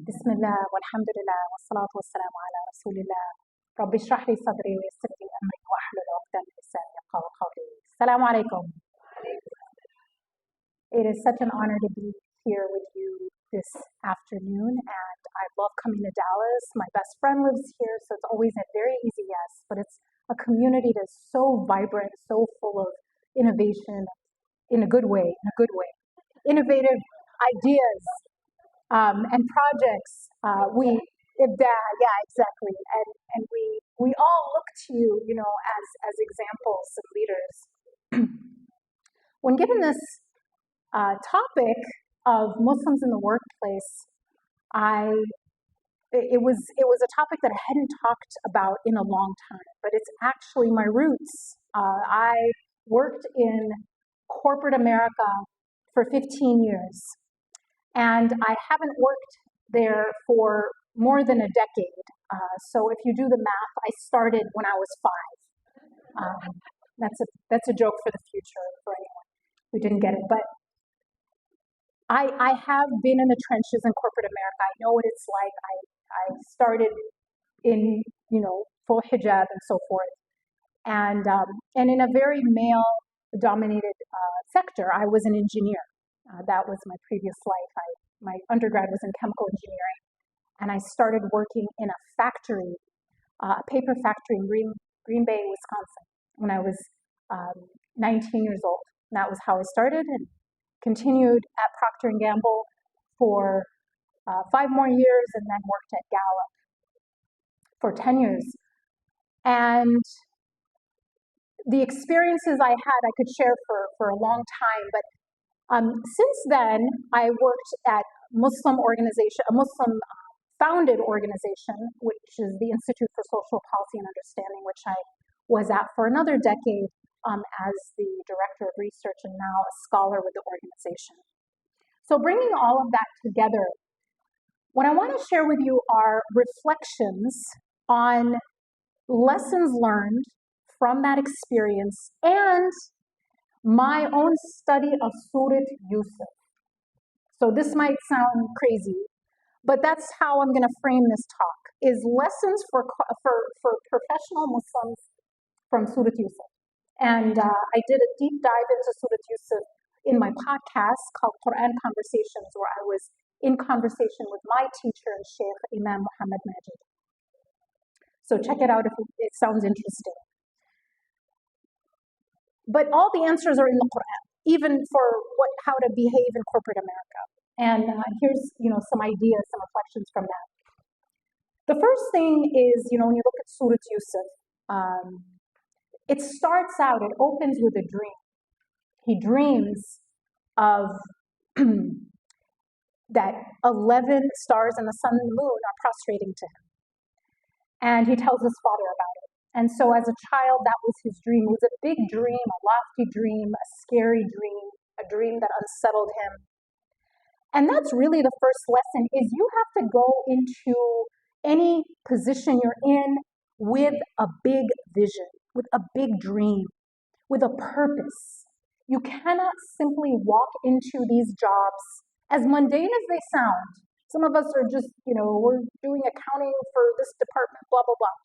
بسم الله والحمد لله والصلاة والسلام على رسول الله. رب اشرح لي صدري ويسر لي أمري واحلل عقدة من لساني يفقهوا قولي. السلام عليكم. It is such an honor to be here with you this afternoon, and I love coming to Dallas. My best friend lives here, so it's always a very easy yes, but it's a community that's so vibrant, so full of innovation in a good way, innovative ideas and projects. Exactly, and we all look to you, as examples of leaders. When given this topic of Muslims in the workplace, it was a topic that I hadn't talked about in a long time, but it's actually my roots. I worked in corporate America for 15 years, and I haven't worked there for more than a decade. So if you do the math, I started when I was 5. That's a joke for the future for anyone who didn't get it, but I have been in the trenches in corporate America. I know what it's like. I started in, full hijab and so forth. And in a very male-dominated sector. I was an engineer. That was my previous life. My undergrad was in chemical engineering. And I started working in a factory, a paper factory in Green Bay, Wisconsin, when I was 19 years old. And that was how I started, and continued at Procter & Gamble for 5 more years, and then worked at Gallup for 10 years. And the experiences I had, I could share for a long time, but since then, I worked at a Muslim founded organization, which is the Institute for Social Policy and Understanding, which I was at for another decade as the director of research and now a scholar with the organization. So bringing all of that together, what I want to share with you are reflections on lessons learned from that experience and my own study of Surah Yusuf. So this might sound crazy, but that's how I'm going to frame this talk, is lessons for professional Muslims from Surah Yusuf. And I did a deep dive into Surah Yusuf in my podcast called Quran Conversations, where I was in conversation with my teacher and Sheikh Imam Muhammad Majid. So check it out if it sounds interesting. But all the answers are in the Quran, even for how to behave in corporate America. And here's some ideas, some reflections from that. The first thing is, when you look at Surah Yusuf, it starts out, it opens with a dream. He dreams of that 11 stars and the sun and the moon are prostrating to him. And he tells his father about it. And so as a child, that was his dream. It was a big dream, a lofty dream, a scary dream, a dream that unsettled him. And that's really the first lesson, is you have to go into any position you're in with a big vision, with a big dream, with a purpose. You cannot simply walk into these jobs, as mundane as they sound. Some of us are just, we're doing accounting for this department, blah, blah, blah.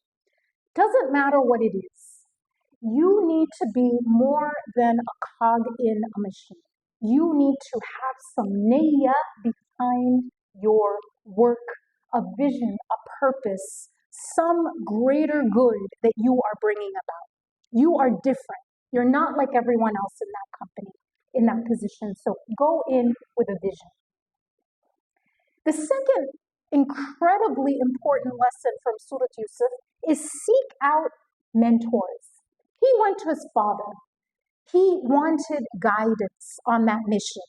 Doesn't matter what it is. You need to be more than a cog in a machine. You need to have some niyyah behind your work, a vision, a purpose, some greater good that you are bringing about. You are different. You're not like everyone else in that company, in that position. So go in with a vision. The second incredibly important lesson from Surah Yusuf is seek out mentors. He went to his father. He wanted guidance on that mission.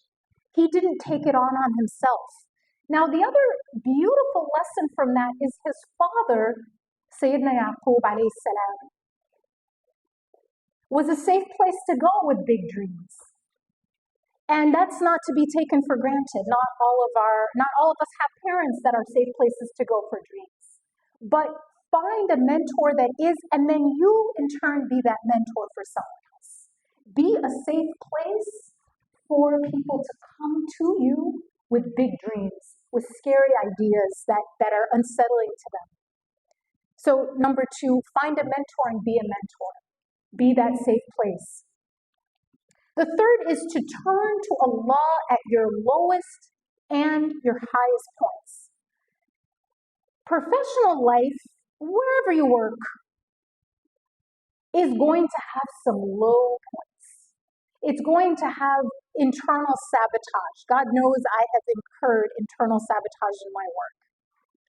He didn't take it on himself. Now, the other beautiful lesson from that is his father, Sayyidina Yaqub alayhi salam, was a safe place to go with big dreams. And that's not to be taken for granted. Not all of us have parents that are safe places to go for dreams. But find a mentor that is, and then you in turn be that mentor for someone else. Be a safe place for people to come to you with big dreams, with scary ideas that are unsettling to them. So number 2, find a mentor and be a mentor. Be that safe place. The third is to turn to Allah at your lowest and your highest points. Professional life, wherever you work, is going to have some low points. It's going to have internal sabotage. God knows I have incurred internal sabotage in my work.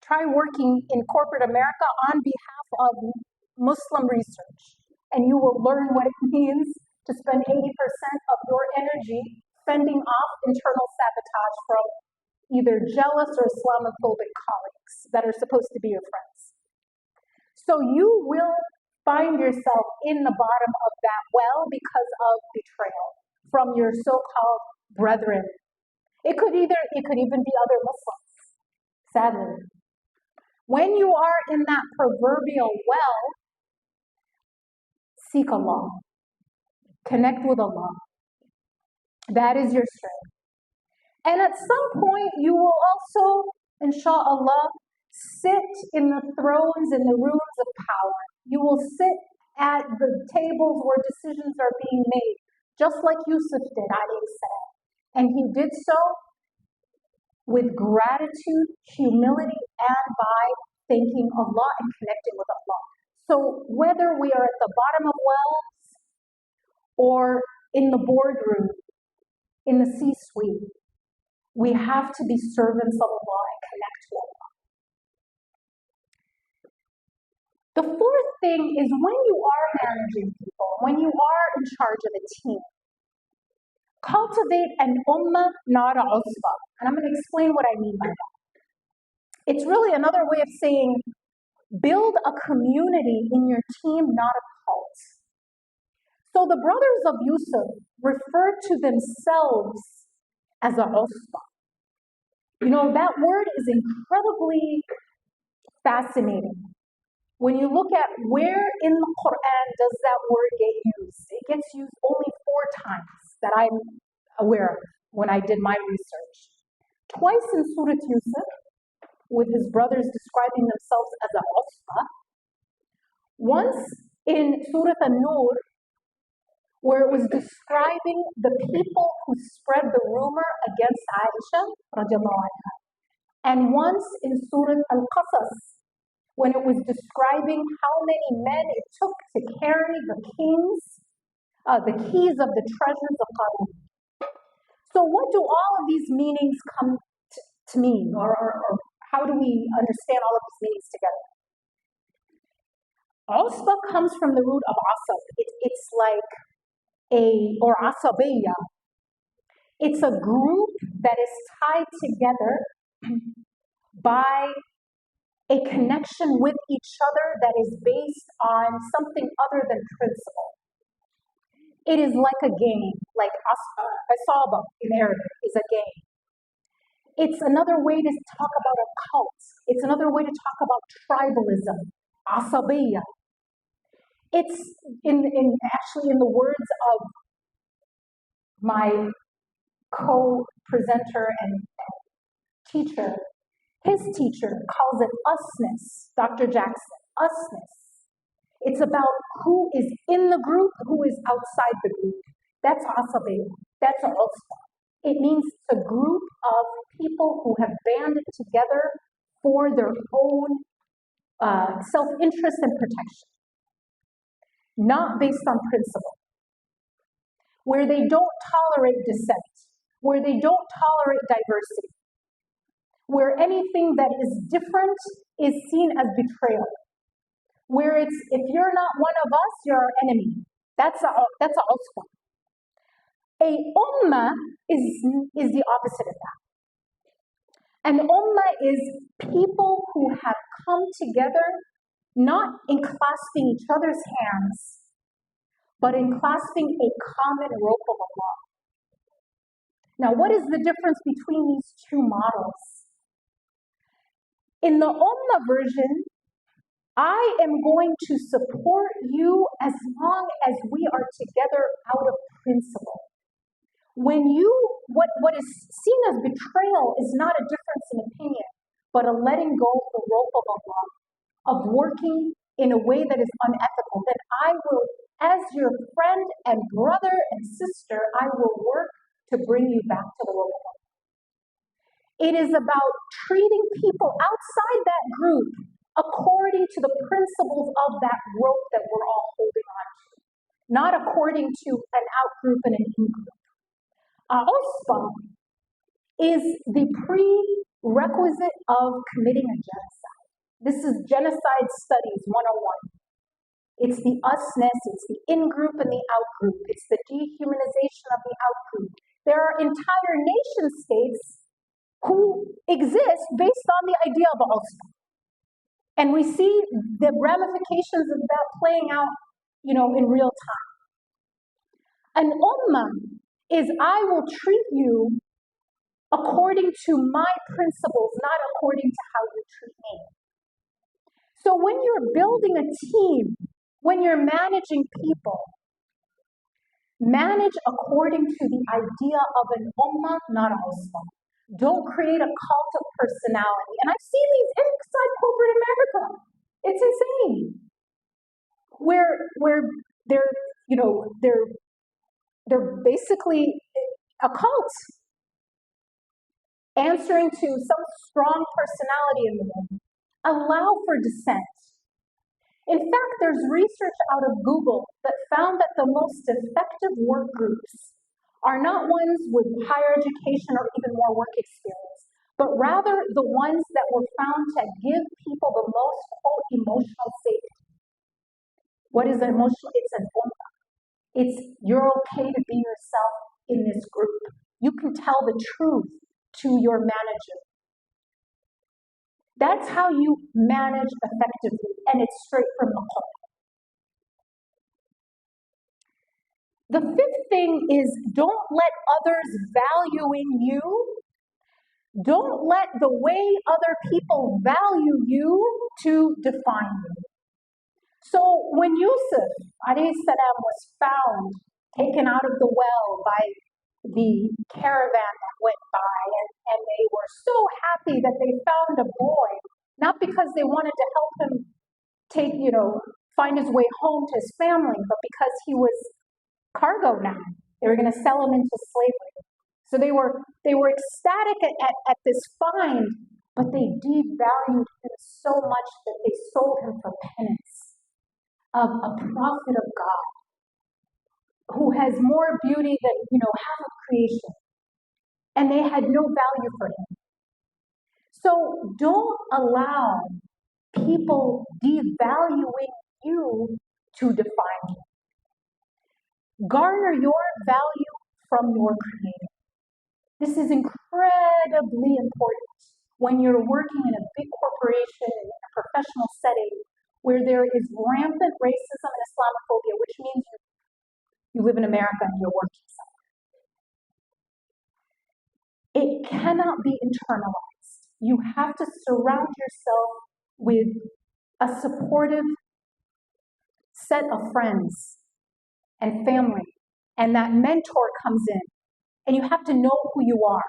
Try working in corporate America on behalf of Muslim research, and you will learn what it means to spend 80% of your energy fending off internal sabotage from either jealous or Islamophobic colleagues that are supposed to be your friends. So you will find yourself in the bottom of that well because of betrayal from your so-called brethren. It could even be other Muslims, sadly. When you are in that proverbial well, seek Allah. Connect with Allah. That is your strength. And at some point, you will also, inshallah, sit in the thrones, in the rooms of power. You will sit at the tables where decisions are being made, just like Yusuf did, alayhi salam. And he did so with gratitude, humility, and by thanking Allah and connecting with Allah. So whether we are at the bottom of wells or in the boardroom, in the C-suite, we have to be servants of Allah and connect to Allah. The fourth thing is when you are managing people, when you are in charge of a team, cultivate an ummah, not a usbah. And I'm going to explain what I mean by that. It's really another way of saying build a community in your team, not a cult. So the brothers of Yusuf referred to themselves as a usbah. You know, that word is incredibly fascinating. When you look at where in the Quran does that word get used, it gets used only 4 times that I'm aware of when I did my research. Twice in Surah Yusuf, with his brothers describing themselves as a usbah. Once in Surah An-Nur, where it was describing the people who spread the rumor against Aisha, radiallahu anha. And once in Surah Al-Qasas, when it was describing how many men it took to carry the keys of the treasures of Qarun. So what do all of these meanings come to mean, or how do we understand all of these meanings together? Usbah comes from the root of asab. It's like or asabiyya. It's a group that is tied together by a connection with each other that is based on something other than principle. It is like a game, like asaba in Arabic is a game. It's another way to talk about a cult. It's another way to talk about tribalism, asabiyya. It's actually in the words of my co-presenter and teacher, his teacher calls it usness, Dr. Jackson, usness. It's about who is in the group, who is outside the group. That's asabiyya. That's usbah. It means a group of people who have banded together for their own self-interest and protection, not based on principle, where they don't tolerate dissent, where they don't tolerate diversity, where anything that is different is seen as betrayal, where it's, if you're not one of us, you're our enemy. That's a usbah. A ummah is the opposite of that. An ummah is people who have come together not in clasping each other's hands, but in clasping a common rope of Allah. Now, what is the difference between these two models? In the ummah version, I am going to support you as long as we are together out of principle. What is seen as betrayal is not a difference in opinion, but a letting go of the rope of Allah, of working in a way that is unethical, then I will, as your friend and brother and sister, I will work to bring you back to the rope of Allah. It is about treating people outside that group according to the principles of that rope that we're all holding on to, not according to an out-group and an in-group. Ospa is the prerequisite of committing a genocide. This is Genocide Studies 101. It's the usness, it's the in-group and the out-group. It's the dehumanization of the out-group. There are entire nation states who exist based on the idea of Ospa. And we see the ramifications of that playing out, in real time. An ummah is I will treat you according to my principles, not according to how you treat me. So when you're building a team, when you're managing people, manage according to the idea of an ummah, not a Muslim. Don't create a cult of personality. And I've seen these inside corporate America. It's insane. Where they're basically a cult, answering to some strong personality in the room. Allow for dissent. In fact, there's research out of Google that found that the most effective work groups are not ones with higher education or even more work experience, but rather the ones that were found to give people the most, quote, emotional safety. What is emotional? It's an ummah. It's you're okay to be yourself in this group. You can tell the truth to your manager. That's how you manage effectively, and it's straight from the Quran. The fifth thing is don't let others valuing you, don't let the way other people value you to define you. So when Yusuf alayhi salam was found, taken out of the well by the caravan that went by, and they were so happy that they found a boy, not because they wanted to help him find his way home to his family, but because he was cargo now. They were going to sell him into slavery. So they were ecstatic at this find, but they devalued him so much that they sold him for penance of a prophet of God who has more beauty than half of creation, and they had no value for him. So don't allow people devaluing you to define you. Garner your value from your Creator. This is incredibly important when you're working in a big corporation, in a professional setting, where there is rampant racism and Islamophobia, which means you live in America and you're working somewhere. It cannot be internalized. You have to surround yourself with a supportive set of friends and family, and that mentor comes in, and you have to know who you are,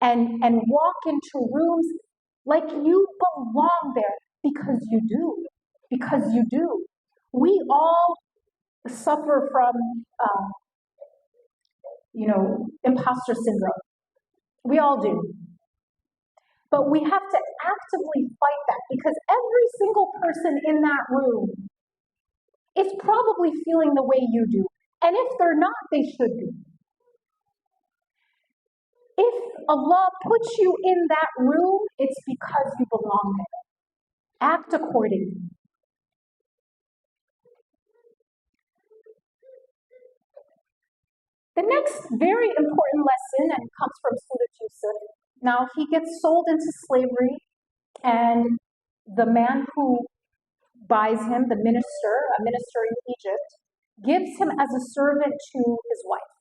and walk into rooms like you belong there because you do. We all suffer from imposter syndrome. We all do. But we have to actively fight that, because every single person in that room is probably feeling the way you do. And if they're not, they should be. If Allah puts you in that room, it's because you belong there. Act accordingly. The next very important lesson, and comes from Surah Yusuf. Now, he gets sold into slavery, and the man who buys him, a minister in Egypt, gives him as a servant to his wife.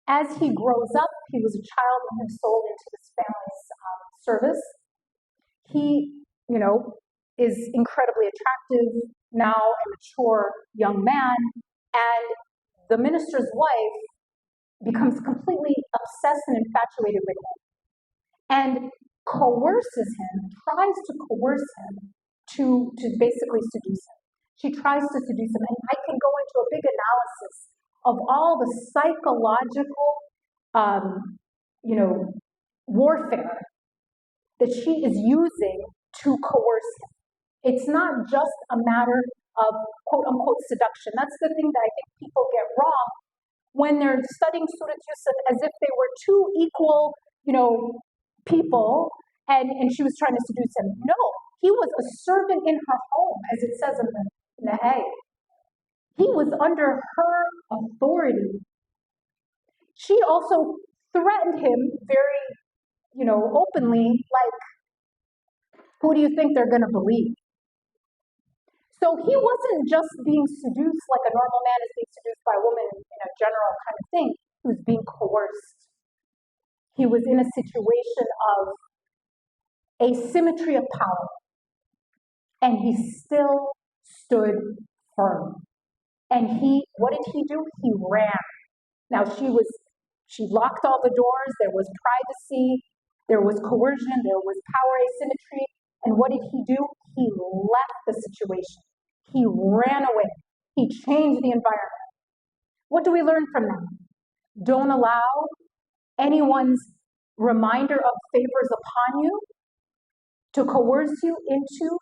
As he grows up, he was a child when he was sold into this family's service. He, is incredibly attractive, now a mature young man, and the minister's wife becomes completely obsessed and infatuated with him, and coerces him, tries to coerce him to basically seduce him. She tries to seduce him, and I can go into a big analysis of all the psychological, warfare that she is using to coerce him. It's not just a matter of quote unquote seduction. That's the thing that I think people get wrong when they're studying Surah Yusuf as if they were two equal, people, and she was trying to seduce him. No, he was a servant in her home, as it says in the ayah. He was under her authority. She also threatened him very, openly, like, who do you think they're going to believe? So he wasn't just being seduced like a normal man is being seduced by a woman in a general kind of thing. He was being coerced. He was in a situation of asymmetry of power, and he still stood firm. And what did he do? He ran. Now she locked all the doors, there was privacy, there was coercion, there was power asymmetry, and what did he do? He left the situation. He ran away. He changed the environment. What do we learn from that? Don't allow anyone's reminder of favors upon you to coerce you into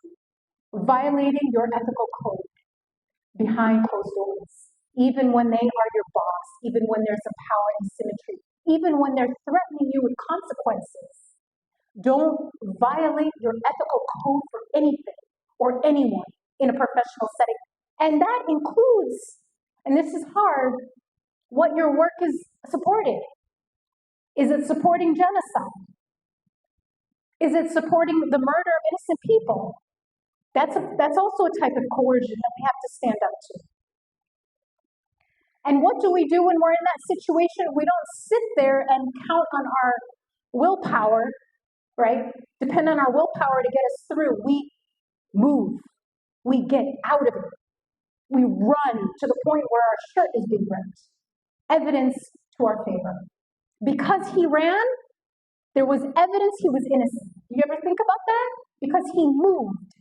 violating your ethical code behind closed doors, even when they are your boss, even when there's a power asymmetry, even when they're threatening you with consequences. Don't violate your ethical code for anything or anyone in a professional setting. And that includes, and this is hard, what your work is supporting. Is it supporting genocide? Is it supporting the murder of innocent people? That's also a type of coercion that we have to stand up to. And what do we do when we're in that situation? We don't sit there and count on our willpower, right? Depend on our willpower to get us through. We move. We get out of it. We run to the point where our shirt is being rent. Evidence to our favor. Because he ran, there was evidence he was innocent. You ever think about that? Because he moved.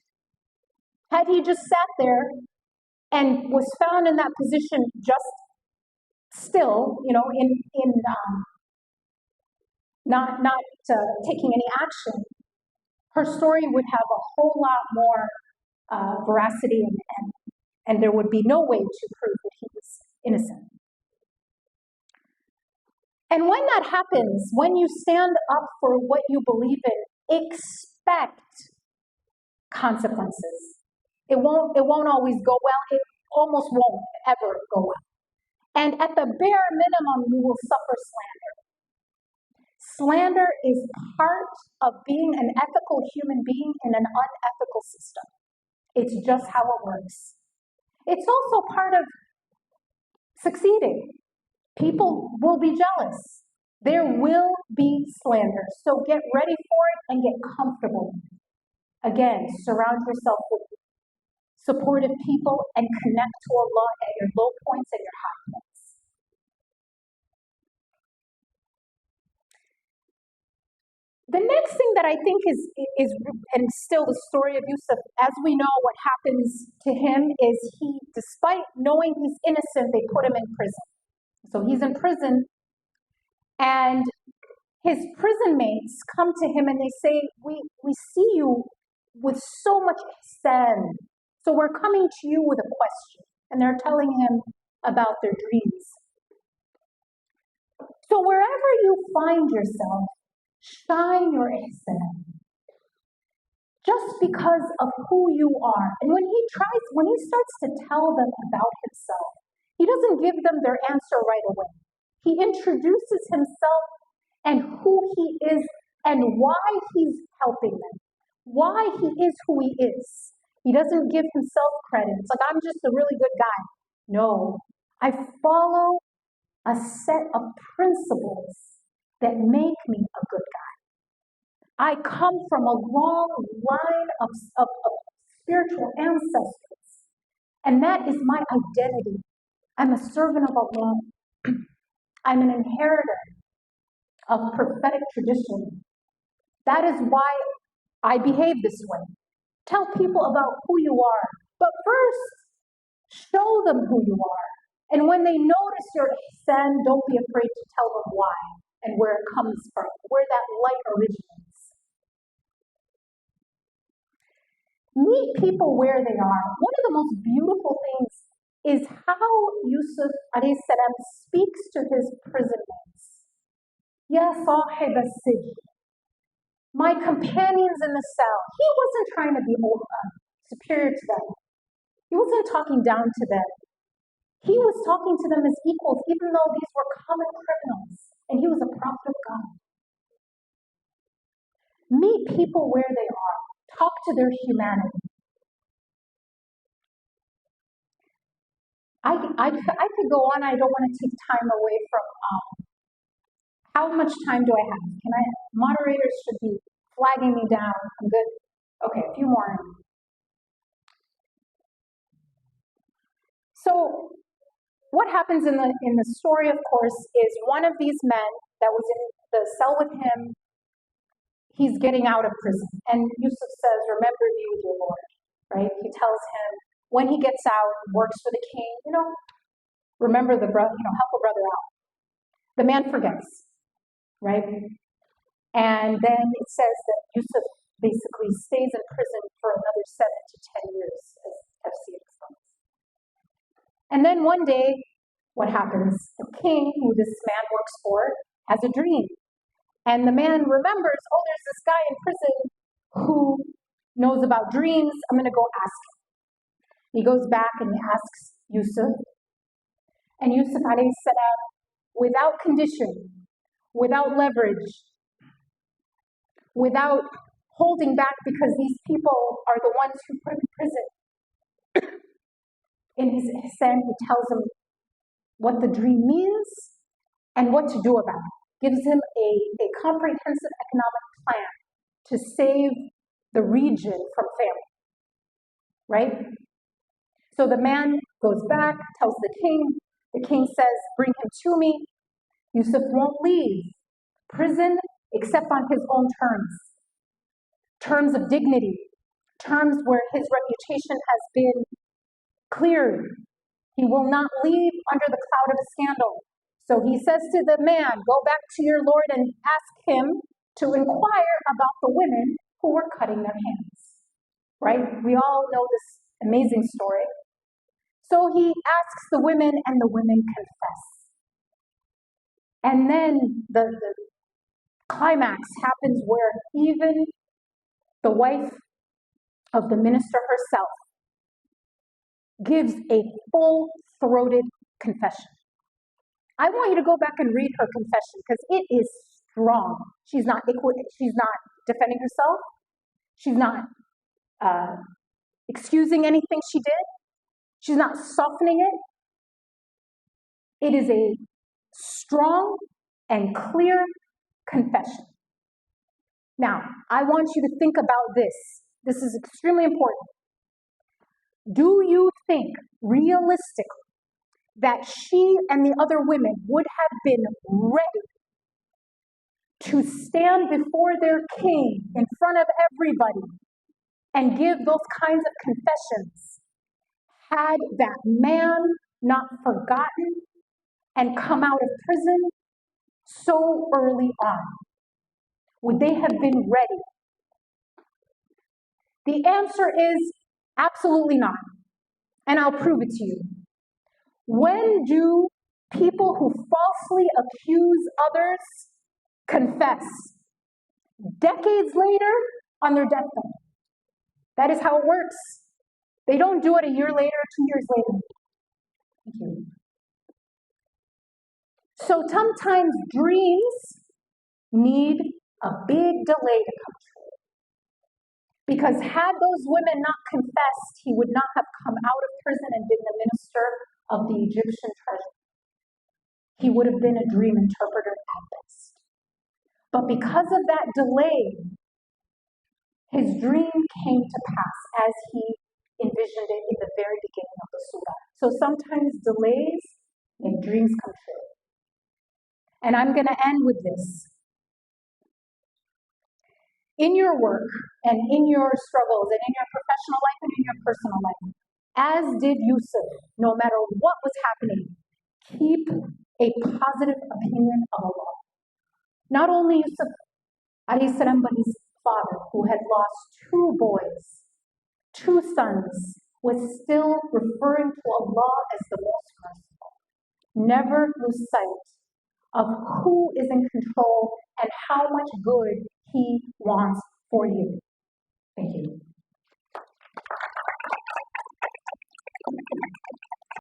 Had he just sat there and was found in that position just still, not taking any action, her story would have a whole lot more veracity, and there would be no way to prove that he was innocent. And when that happens, when you stand up for what you believe in, expect consequences. It won't always go well. It almost won't ever go well. And at the bare minimum, you will suffer slander. Slander is part of being an ethical human being in an unethical system. It's just how it works. It's also part of succeeding. People will be jealous. There will be slander. So get ready for it and get comfortable. Again, surround yourself with supportive people and connect to Allah at your low points and your high points. The next thing that I think is and still the story of Yusuf, as we know what happens to him is he, despite knowing he's innocent, they put him in prison. So he's in prison, and his prison mates come to him and they say, we see you with so much ihsan, so we're coming to you with a question. And they're telling him about their dreams. So wherever you find yourself, shine your ihsan. Just because of who you are. And when he starts to tell them about himself, he doesn't give them their answer right away. He introduces himself and who he is and why he's helping them, why he is who he is. He doesn't give himself credit. It's like, I'm just a really good guy. No, I follow a set of principles that make me a good guy. I come from a long line of spiritual ancestors, and that is my identity. I'm a servant of Allah. I'm an inheritor of prophetic tradition. That is why I behave this way. Tell people about who you are, but first, show them who you are. And when they notice your ihsan, don't be afraid to tell them why and where it comes from, where that light originates. Meet people where they are. One of the most beautiful things is how Yusuf alayhi salam speaks to his prison mates. Ya sahib as-sijn, my companions in the cell. He wasn't trying to be superior to them. He wasn't talking down to them. He was talking to them as equals, even though these were common criminals, and he was a prophet of God. Meet people where they are. Talk to their humanity. I could go on. I don't want to take time away from how much time do I have? Moderators should be flagging me down. I'm good. Okay, a few more. So what happens in the story, of course, is one of these men that was in the cell with him, he's getting out of prison. And Yusuf says, remember me with your Lord, right? He tells him, when he gets out, works for the king, remember the brother, help a brother out. The man forgets, right? And then it says that Yusuf basically stays in prison for another 7 to 10 years, as FC explains. And then one day, what happens? The king, who this man works for, has a dream. And the man remembers, there's this guy in prison who knows about dreams. I'm going to go ask him. He goes back and he asks Yusuf. And Yusuf alayhi salam, without condition, without leverage, without holding back because these people are the ones who put him in prison. In his ihsan, he tells him what the dream means and what to do about it. Gives him a comprehensive economic plan to save the region from famine, right? So the man goes back, tells the king says, bring him to me. Yusuf won't leave prison except on his own terms of dignity, terms where his reputation has been cleared. He will not leave under the cloud of a scandal. So he says to the man, go back to your Lord and ask him to inquire about the women who were cutting their hands, right? We all know this amazing story. So he asks the women and the women confess. And then the climax happens where even the wife of the minister herself gives a full-throated confession. I want you to go back and read her confession because it is strong. She's not defending herself. She's not excusing anything she did. She's not softening it. It is a strong and clear confession. Now, I want you to think about this. This is extremely important. Do you think realistically that she and the other women would have been ready to stand before their king in front of everybody and give those kinds of confessions had that man not forgotten and come out of prison so early on? Would they have been ready? The answer is absolutely not. And I'll prove it to you. When do people who falsely accuse others confess? Decades later on their deathbed. That is how it works. They don't do it a year later, 2 years later. Thank you. So sometimes dreams need a big delay to come true. Because had those women not confessed, he would not have come out of prison and been the minister of the Egyptian treasury. He would have been a dream interpreter at best. But because of that delay, his dream came to pass as he envisioned it in the very beginning of the surah. So sometimes delays make dreams come true. And I'm going to end with this. In your work and in your struggles and in your professional life and in your personal life, as did Yusuf, no matter what was happening, keep a positive opinion of Allah. Not only Yusuf, alayhi salam, but his father, who had lost two boys, two sons, was still referring to Allah as the most merciful. Never lose sight of who is in control and how much good He wants for you. Thank you.